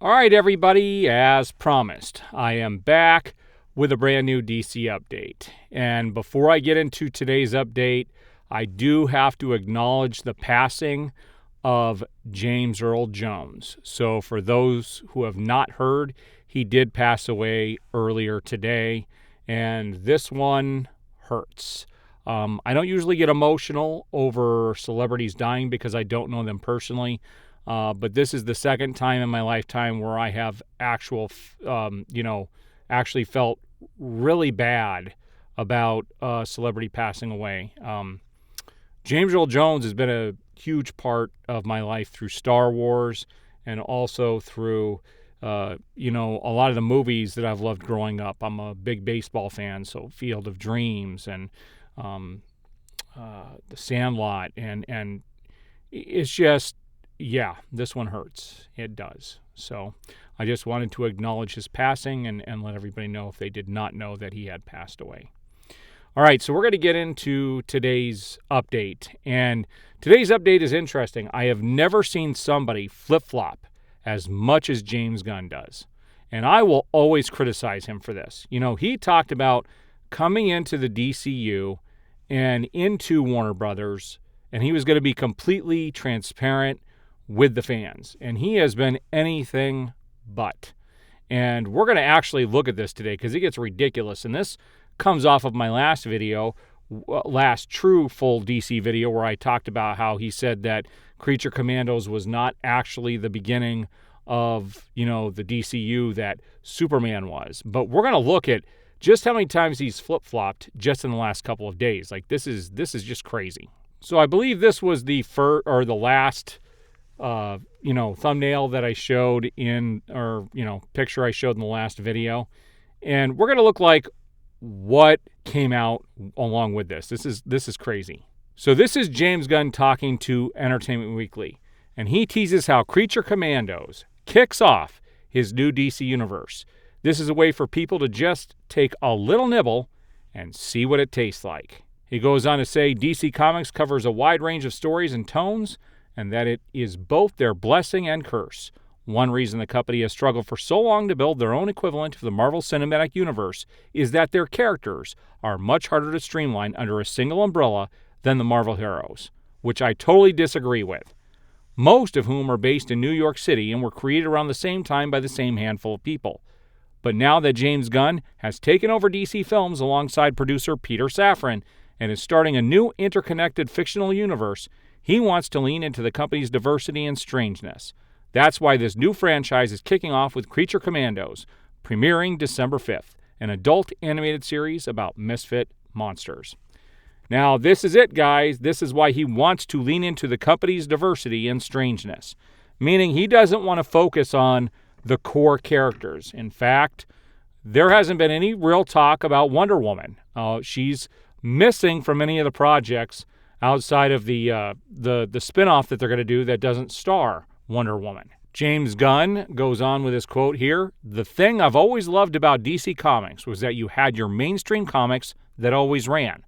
All right, everybody, as promised, I am back with a brand new DC update. And before I get into today's update, I do have to acknowledge the passing of James Earl Jones. So for those who have not heard, he did pass away earlier today, and this one hurts. I don't usually get emotional over celebrities dying because I don't know them personally. But this is the second time in my lifetime where I have actually felt really bad about a celebrity passing away. James Earl Jones has been a huge part of my life through Star Wars and also through, a lot of the movies that I've loved growing up. I'm a big baseball fan, so Field of Dreams and The Sandlot, and it's just, yeah, this one hurts. It does. So I just wanted to acknowledge his passing and let everybody know if they did not know that he had passed away. All right, so we're going to get into today's update. And today's update is interesting. I have never seen somebody flip-flop as much as James Gunn does. And I will always criticize him for this. He talked about coming into the DCU and into Warner Brothers, and he was going to be completely transparent with the fans, and he has been anything but. And we're going to actually look at this today because it gets ridiculous, and this comes off of my last true full DC video where I talked about how he said that Creature Commandos was not actually the beginning of, the DCU that Superman was. But we're going to look at just how many times he's flip-flopped just in the last couple of days. Like, this is just crazy. So I believe this was the last thumbnail that I showed picture I showed in the last video. And we're going to look like what came out along with this. This is crazy. So this is James Gunn talking to Entertainment Weekly, and he teases how Creature Commandos kicks off his new DC universe. This is a way for people to just take a little nibble and see what it tastes like. He goes on to say DC Comics covers a wide range of stories and tones, and that it is both their blessing and curse. One reason the company has struggled for so long to build their own equivalent of the Marvel Cinematic Universe is that their characters are much harder to streamline under a single umbrella than the Marvel heroes, which I totally disagree with. Most of whom are based in New York City and were created around the same time by the same handful of people. But now that James Gunn has taken over DC Films alongside producer Peter Safran and is starting a new interconnected fictional universe, he wants to lean into the company's diversity and strangeness. That's why this new franchise is kicking off with Creature Commandos, premiering December 5th, an adult animated series about misfit monsters. Now, this is it, guys. This is why he wants to lean into the company's diversity and strangeness, meaning he doesn't want to focus on the core characters. In fact, there hasn't been any real talk about Wonder Woman. She's missing from any of the projects outside of the spinoff that they're going to do that doesn't star Wonder Woman. James Gunn goes on with his quote here, "The thing I've always loved about DC Comics was that you had your mainstream comics that always ran,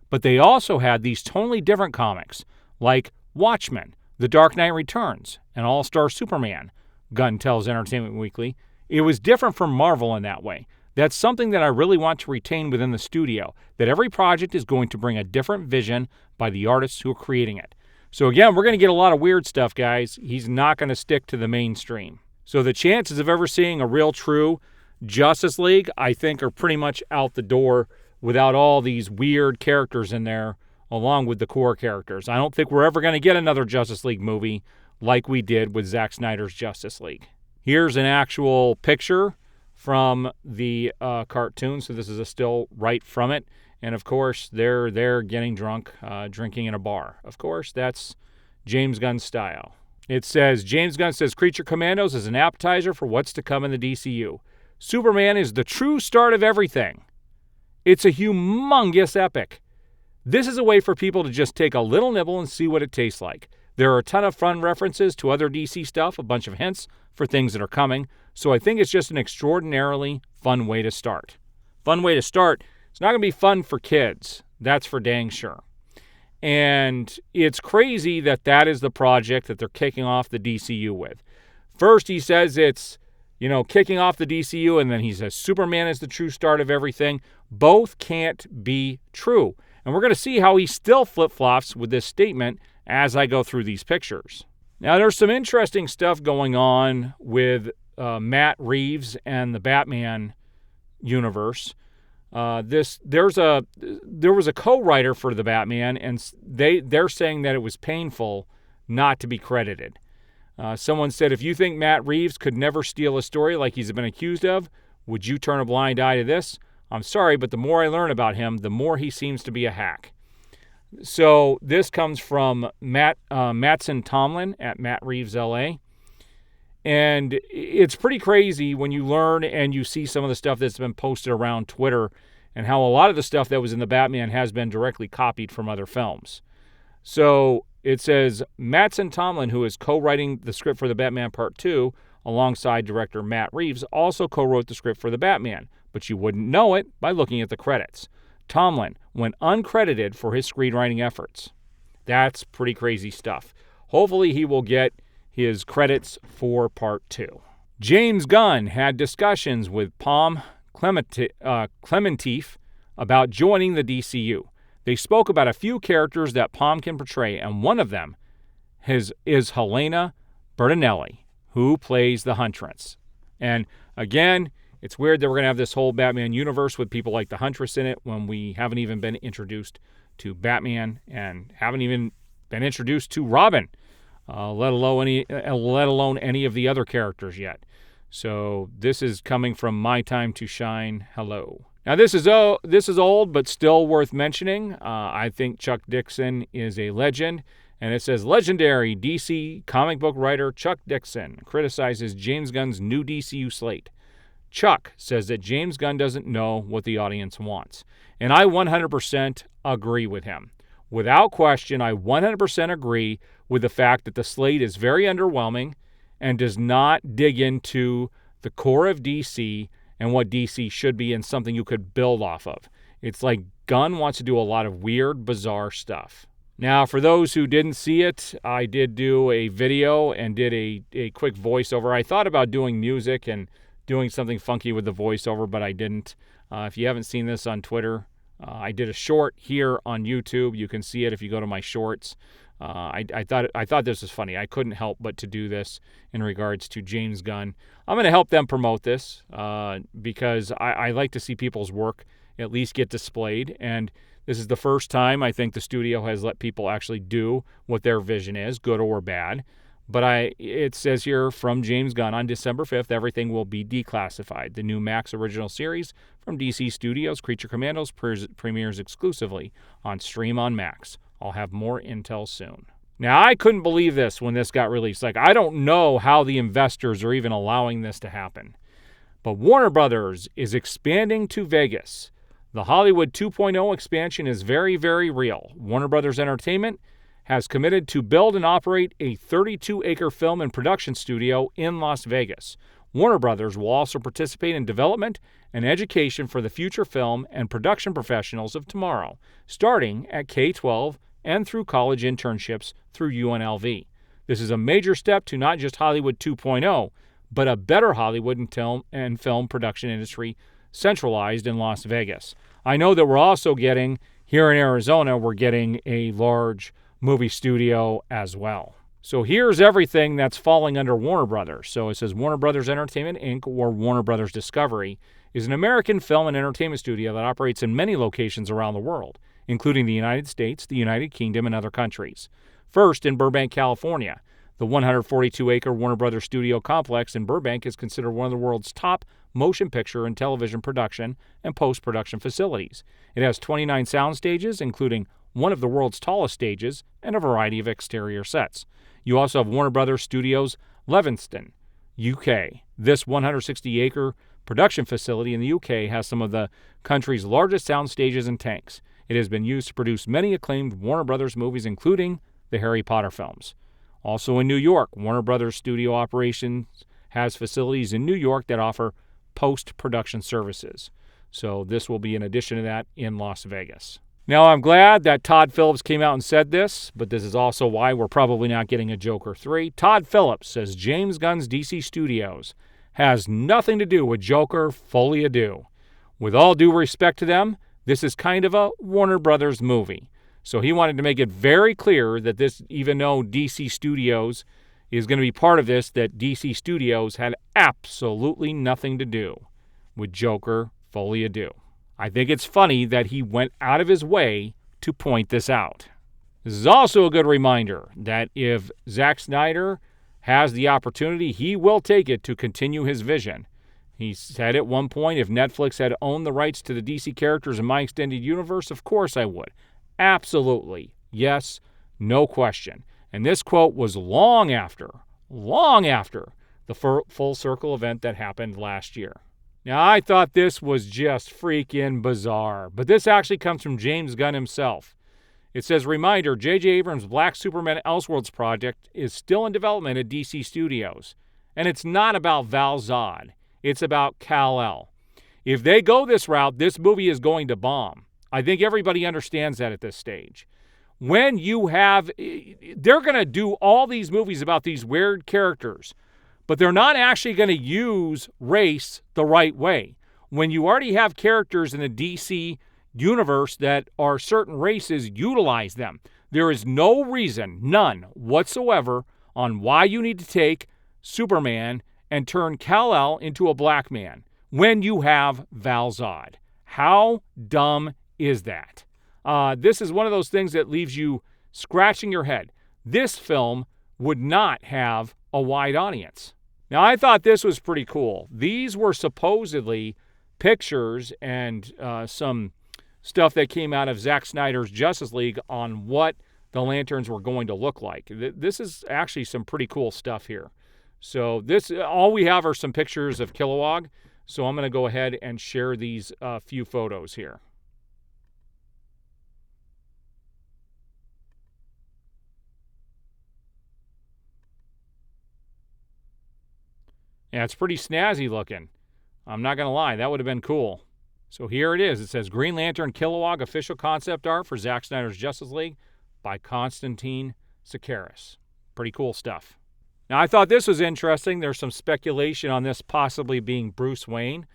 but they also had these totally different comics, like Watchmen, The Dark Knight Returns, and All-Star Superman," Gunn tells Entertainment Weekly. "It was different from Marvel in that way. That's something that I really want to retain within the studio, that every project is going to bring a different vision by the artists who are creating it." So again, we're going to get a lot of weird stuff, guys. He's not going to stick to the mainstream. So the chances of ever seeing a real true Justice League, I think, are pretty much out the door without all these weird characters in there, along with the core characters. I don't think we're ever going to get another Justice League movie like we did with Zack Snyder's Justice League. Here's an actual picture from the cartoon. So this is a still right from it. And of course, they're getting drunk, drinking in a bar. Of course, that's James Gunn's style. It says, James Gunn says Creature Commandos is an appetizer for what's to come in the DCU. Superman is the true start of everything. It's a humongous epic. This is a way for people to just take a little nibble and see what it tastes like. There are a ton of fun references to other DC stuff, a bunch of hints for things that are coming, so I think it's just an extraordinarily fun way to start. Fun way to start. It's not going to be fun for kids. That's for dang sure. And it's crazy that that is the project that they're kicking off the DCU with. First, he says it's kicking off the DCU, and then he says Superman is the true start of everything. Both can't be true. And we're going to see how he still flip-flops with this statement as I go through these pictures. Now, there's some interesting stuff going on with Matt Reeves and the Batman universe. There was a co-writer for the Batman, and they're saying that it was painful not to be credited. Someone said, if you think Matt Reeves could never steal a story like he's been accused of, would you turn a blind eye to this? I'm sorry, but the more I learn about him, the more he seems to be a hack. So this comes from Mattson Tomlin at Matt Reeves LA. And it's pretty crazy when you learn and you see some of the stuff that's been posted around Twitter and how a lot of the stuff that was in the Batman has been directly copied from other films. So it says, Mattson Tomlin, who is co-writing the script for the Batman Part 2, alongside director Matt Reeves, also co-wrote the script for the Batman, but you wouldn't know it by looking at the credits. Tomlin went uncredited for his screenwriting efforts. That's pretty crazy stuff. Hopefully he will get his credits for Part 2. James Gunn had discussions with Pom Klementieff about joining the DCU. They spoke about a few characters that Pom can portray, and one of them is Helena Bertinelli, who plays the Huntress. And again, it's weird that we're going to have this whole Batman universe with people like the Huntress in it when we haven't even been introduced to Batman and haven't even been introduced to Robin, let alone any of the other characters yet. So this is coming from My Time to Shine. Hello. Now this is old, but still worth mentioning. I think Chuck Dixon is a legend. And it says, legendary DC comic book writer Chuck Dixon criticizes James Gunn's new DCU slate. Chuck says that James Gunn doesn't know what the audience wants. And I 100% agree with him. Without question, I 100% agree with the fact that the slate is very underwhelming and does not dig into the core of DC and what DC should be and something you could build off of. It's like Gunn wants to do a lot of weird, bizarre stuff. Now, for those who didn't see it, I did do a video and did a quick voiceover. I thought about doing music and doing something funky with the voiceover, but I didn't. If you haven't seen this on Twitter, I did a short here on YouTube. You can see it if you go to my shorts. I thought this was funny. I couldn't help but to do this in regards to James Gunn. I'm going to help them promote this because I like to see people's work at least get displayed. And this is the first time I think the studio has let people actually do what their vision is, good or bad. But it says here from James Gunn, on December 5th, everything will be declassified. The new Max original series from DC Studios, Creature Commandos, premieres exclusively on Stream on Max. I'll have more intel soon. Now, I couldn't believe this when this got released. I don't know how the investors are even allowing this to happen. But Warner Brothers is expanding to Vegas. The Hollywood 2.0 expansion is very, very real. Warner Brothers Entertainment has committed to build and operate a 32-acre film and production studio in Las Vegas. Warner Brothers will also participate in development and education for the future film and production professionals of tomorrow, starting at K-12 and through college internships through UNLV. This is a major step to not just Hollywood 2.0, but a better Hollywood and film production industry centralized in Las Vegas. I know that we're also getting, here in Arizona, we're getting a large movie studio as well. So here's everything that's falling under Warner Brothers. So it says Warner Brothers Entertainment, Inc., or Warner Brothers Discovery, is an American film and entertainment studio that operates in many locations around the world, including the United States, the United Kingdom, and other countries. First, in Burbank, California. The 142-acre Warner Brothers studio complex in Burbank is considered one of the world's top motion picture and television production and post-production facilities. It has 29 sound stages, including one of the world's tallest stages, and a variety of exterior sets. You also have Warner Brothers Studios Leviston, UK. This 160-acre production facility in the UK has some of the country's largest sound stages and tanks. It has been used to produce many acclaimed Warner Brothers movies, including the Harry Potter films. Also in New York, Warner Brothers Studio Operations has facilities in New York that offer post-production services. So this will be in addition to that in Las Vegas. Now, I'm glad that Todd Phillips came out and said this, but this is also why we're probably not getting a Joker 3. Todd Phillips says James Gunn's DC Studios has nothing to do with Joker Folie à Deux. With all due respect to them, this is kind of a Warner Brothers movie. So he wanted to make it very clear that this, even though DC Studios is going to be part of this, that DC Studios had absolutely nothing to do with Joker Folie à Deux. I think it's funny that he went out of his way to point this out. This is also a good reminder that if Zack Snyder has the opportunity, he will take it to continue his vision. He said at one point, if Netflix had owned the rights to the DC characters in my extended universe, of course I would. Absolutely. Yes, no question. And this quote was long after the Full Circle event that happened last year. Now, I thought this was just freaking bizarre, but this actually comes from James Gunn himself. It says, reminder, J.J. Abrams' Black Superman Elseworlds project is still in development at DC Studios. And it's not about Val Zod. It's about Kal-El. If they go this route, this movie is going to bomb. I think everybody understands that at this stage. They're going to do all these movies about these weird characters, but they're not actually going to use race the right way. When you already have characters in the DC universe that are certain races, utilize them. There is no reason, none whatsoever, on why you need to take Superman and turn Kal-El into a black man when you have Val Zod. How dumb is that? This is one of those things that leaves you scratching your head. This film would not have a wide audience. Now, I thought this was pretty cool. These were supposedly pictures and some stuff that came out of Zack Snyder's Justice League on what the Lanterns were going to look like. This is actually some pretty cool stuff here. So all we have are some pictures of Kilowog. So I'm going to go ahead and share these few photos here. Yeah, it's pretty snazzy looking. I'm not going to lie, that would have been cool. So here it is. It says Green Lantern Kilowog official concept art for Zack Snyder's Justice League by Konstantin Sakaris. Pretty cool stuff. Now, I thought this was interesting. There's some speculation on this possibly being Bruce Wayne,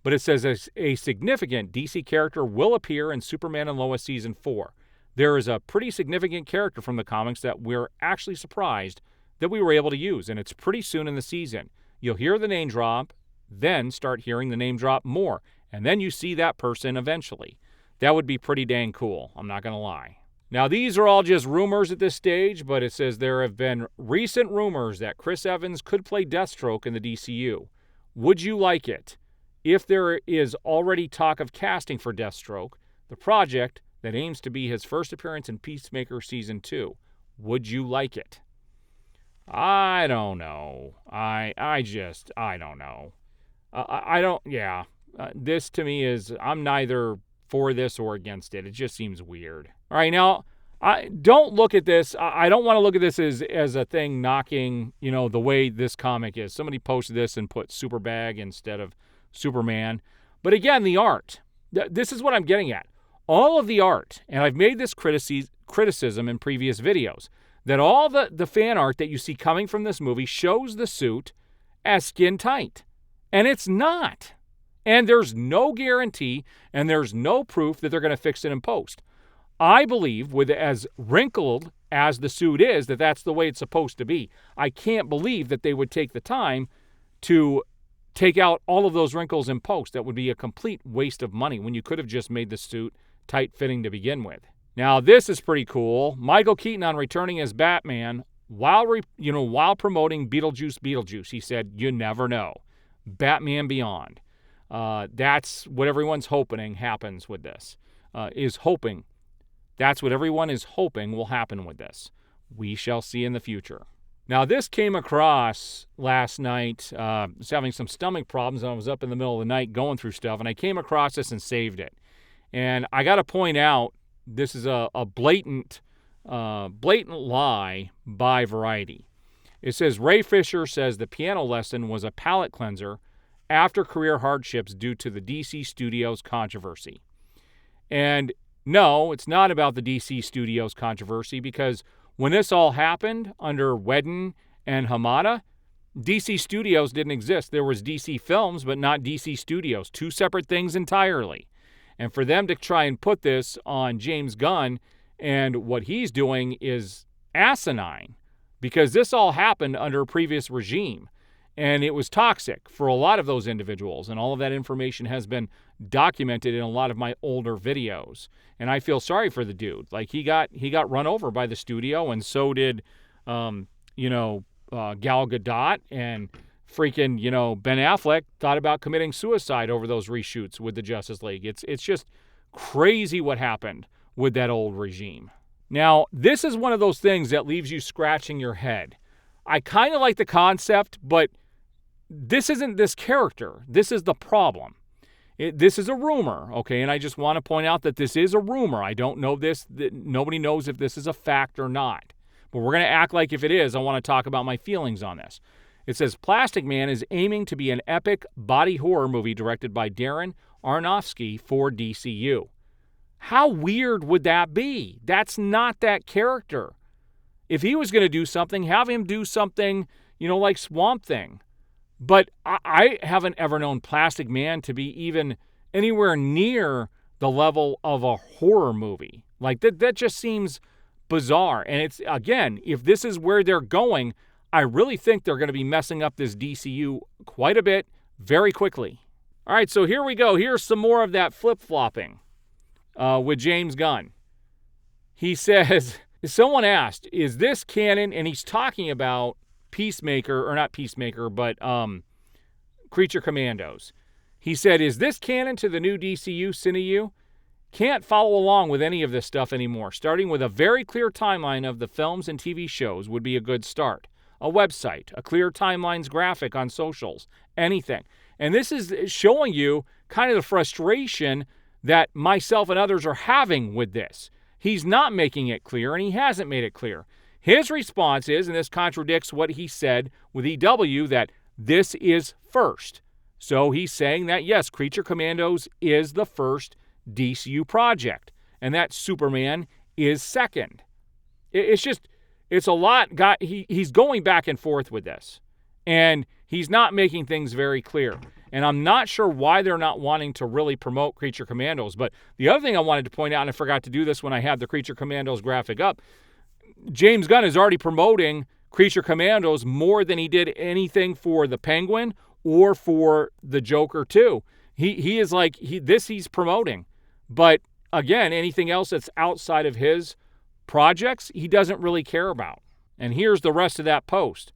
but it says a significant DC character will appear in Superman and Lois Season 4. There is a pretty significant character from the comics that we're actually surprised that we were able to use, and it's pretty soon in the season. You'll hear the name drop, then start hearing the name drop more, and then you see that person eventually. That would be pretty dang cool, I'm not going to lie. Now, these are all just rumors at this stage, but it says there have been recent rumors that Chris Evans could play Deathstroke in the DCU. Would you like it? If there is already talk of casting for Deathstroke, the project that aims to be his first appearance in Peacemaker Season 2, would you like it? I don't know. I don't know. This to me is, I'm neither for this or against it. It just seems weird. All right, now, don't look at this. I don't want to look at this as a thing knocking, the way this comic is. Somebody posted this and put Superbag instead of Superman. But again, the art. This is what I'm getting at. All of the art, and I've made this criticism in previous videos, that all the fan art that you see coming from this movie shows the suit as skin tight. And it's not. And there's no guarantee and there's no proof that they're going to fix it in post. I believe, with as wrinkled as the suit is, that that's the way it's supposed to be. I can't believe that they would take the time to take out all of those wrinkles in post. That would be a complete waste of money when you could have just made the suit tight-fitting to begin with. Now, this is pretty cool. Michael Keaton on returning as Batman while promoting Beetlejuice. He said, "You never know. Batman Beyond." That's what everyone's hoping happens with this. That's what everyone is hoping will happen with this. We shall see in the future. Now, this came across last night. I was having some stomach problems, and I was up in the middle of the night going through stuff, and I came across this and saved it. And I got to point out, this is a blatant lie by Variety. It says, Ray Fisher says the piano lesson was a palate cleanser after career hardships due to the DC Studios controversy. And no, it's not about the DC Studios controversy, because when this all happened under Whedon and Hamada, DC Studios didn't exist. There was DC Films, but not DC Studios. Two separate things entirely. And for them to try and put this on James Gunn, and what he's doing is asinine, because this all happened under a previous regime, and it was toxic for a lot of those individuals, and all of that information has been documented in a lot of my older videos. And I feel sorry for the dude. Like, he got run over by the studio, and so did Gal Gadot, and freaking, Ben Affleck thought about committing suicide over those reshoots with the Justice League. It's just crazy what happened with that old regime. Now, this is one of those things that leaves you scratching your head. I kind of like the concept, but this isn't this character. This is the problem. This is a rumor, okay? And I just want to point out that this is a rumor. I don't know this. Nobody knows if this is a fact or not. But we're going to act like if it is. I want to talk about my feelings on this. It says, Plastic Man is aiming to be an epic body horror movie directed by Darren Aronofsky for DCU. How weird would that be? That's not that character. If he was going to do something, have him do something, like Swamp Thing. But I haven't ever known Plastic Man to be even anywhere near the level of a horror movie. Like, that just seems bizarre. And it's, again, if this is where they're going, I really think they're going to be messing up this DCU quite a bit very quickly. All right, so here we go. Here's some more of that flip-flopping with James Gunn. He says, someone asked, is this canon? And he's talking about Peacemaker, or not Peacemaker, but Creature Commandos. He said, is this canon to the new DCU Cineu? Can't follow along with any of this stuff anymore. Starting with a very clear timeline of the films and TV shows would be a good start. A website, a clear timelines graphic on socials, anything. And this is showing you kind of the frustration that myself and others are having with this. He's not making it clear, and he hasn't made it clear. His response is, and this contradicts what he said with EW, that this is first. So he's saying that, yes, Creature Commandos is the first DCU project, and that Superman is second. It's a lot. He's going back and forth with this, and he's not making things very clear. And I'm not sure why they're not wanting to really promote Creature Commandos. But the other thing I wanted to point out, and I forgot to do this when I had the Creature Commandos graphic up, James Gunn is already promoting Creature Commandos more than he did anything for the Penguin or for the Joker 2. He is like, he's promoting. But again, anything else that's outside of his projects, he doesn't really care about. And here's the rest of that post.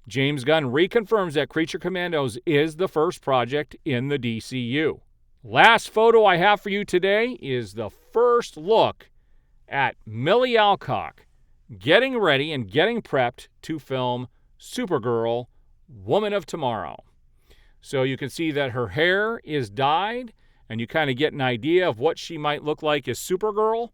James Gunn reconfirms that Creature Commandos is the first project in the DCU. Last photo I have for you today is the first look at Millie Alcock getting ready and getting prepped to film Supergirl, Woman of Tomorrow. So you can see that her hair is dyed, and you kind of get an idea of what she might look like as Supergirl.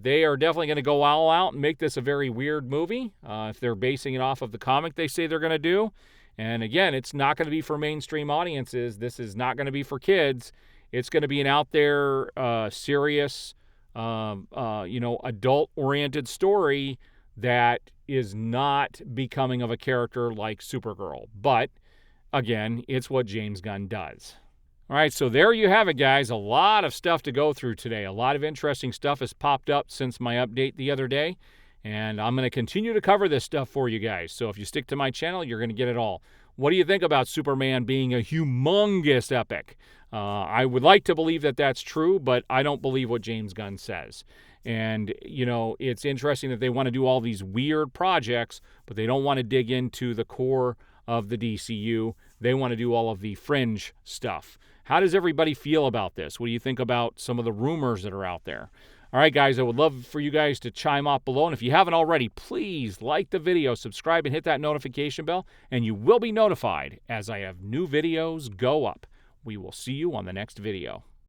They are definitely going to go all out and make this a very weird movie if they're basing it off of the comic they say they're going to do. And again, it's not going to be for mainstream audiences. This is not going to be for kids. It's going to be an out there, serious, adult-oriented story that is not becoming of a character like Supergirl. But again, it's what James Gunn does. All right, so there you have it, guys. A lot of stuff to go through today. A lot of interesting stuff has popped up since my update the other day, and I'm going to continue to cover this stuff for you guys. So if you stick to my channel, you're going to get it all. What do you think about Superman being a humongous epic? I would like to believe that that's true, but I don't believe what James Gunn says. And, it's interesting that they want to do all these weird projects, but they don't want to dig into the core of the DCU. They want to do all of the fringe stuff. How does everybody feel about this? What do you think about some of the rumors that are out there? All right, guys, I would love for you guys to chime up below. And if you haven't already, please like the video, subscribe, and hit that notification bell, and you will be notified as I have new videos go up. We will see you on the next video.